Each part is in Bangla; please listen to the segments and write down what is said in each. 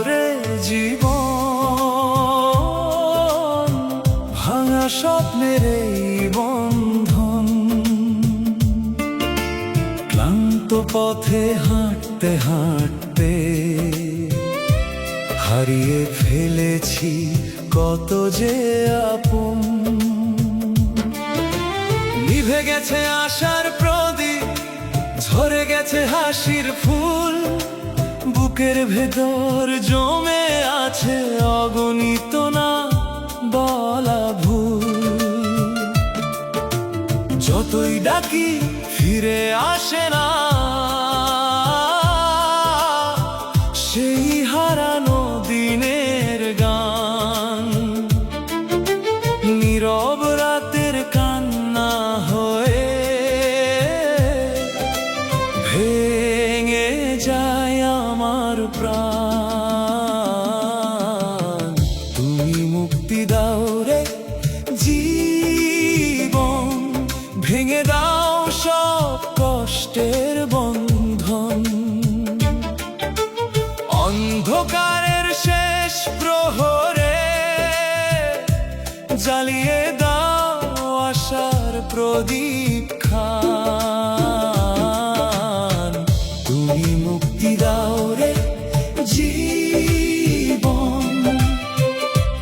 রে জীবন, ভাঙা স্বপ্নের এই বন্ধন। ক্লান্ত পথে হাঁটতে হাঁটতে হারিয়ে ফেলেছি কত যে আপন। নিভে গেছে আশার প্রদীপ, ঝরে গেছে হাসির ফুল, বুকের ভেতর জমে আছে অগণিত না বলা ভুল। যতই ডাকি ফিরে আসে না সেই হারানো দিনের গান। নীরব রাতের কান্না হয়ে ভেঙে যায় আমার প্রাণ। তুমি মুক্তি দাও রে জীবন, ভেঙে দাও সব কষ্টের বন্ধন। অন্ধকারের শেষ প্রহরে জ্বালিয়ে দাও আশার প্রদীপ খান। তুমি মুক্তি দাও রে জীবন,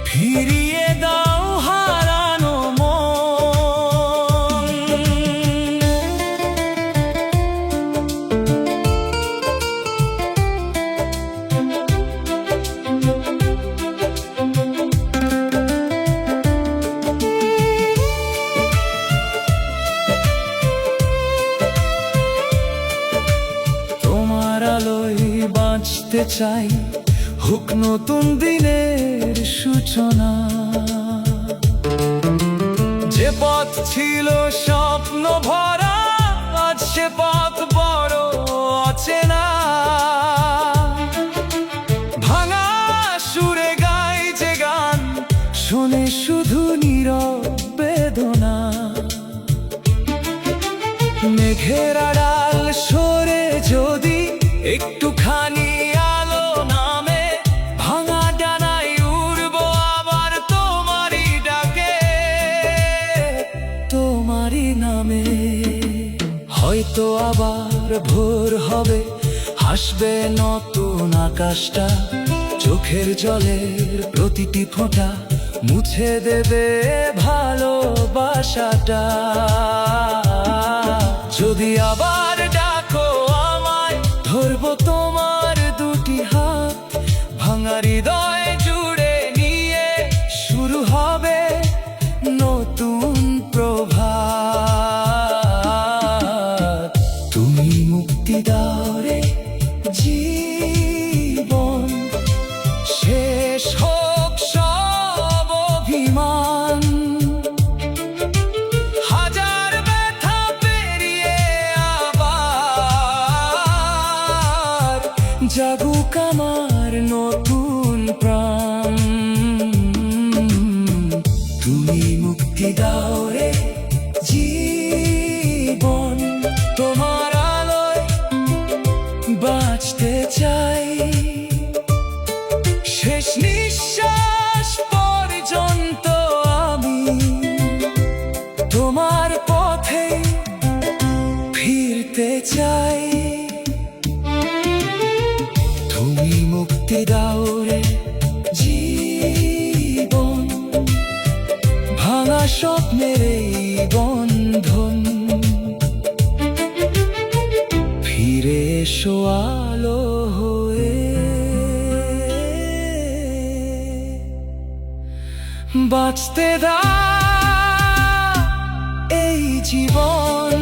ফিরিয়ে দাও হারানো মন। তোমার আলোয় বাঁচতে চাই, হোক নতুন দিনের সূচনা। যে পথ ছিল স্বপ্ন ভরা, আজ সে পথ বড় অচেনা। ভাঙা সুরে গাই যে গান, শোনে শুধু নীরব বেদনা। মেঘের আড়াল সরে যদি একটুখানি আলো নামে, ভাঙা ডানায় উড়বো আবার তোমারই ডাকে, তোমারই নামে। হয়তো আবার ভোর হবে, হাসবে নতুন আকাশটা, চোখের জলের প্রতিটি ফোঁটা মুছে দেবে ভালোবাসাটা। যদি আবার ডাকো আমায়, ধরবো তোমার দুটি হাত, ভাঙা হৃদয় জুড়ে নিয়ে শুরু হবে নতুন প্রভাত। তুমি মুক্তি দাও রে জীবন, শেষ হোক সব অভিমান। হাজার ব্যথা পেরিয়ে আবার জাগুক আমার নতুন প্রাণ। তুমি মুক্তি দাও রে জীবন, তোমার আলোয় বাঁচতে চাই। শেষ নিঃশ্বাস পর্যন্ত আমি তোমার পথে ফিরতে চাই। তুমি মুক্তি দাও রে জীবন, ভাঙা স্বপ্নের এই বন্ধন। ফিরে এসো আলো হয়ে, বাঁচতে দাও এই জীবন।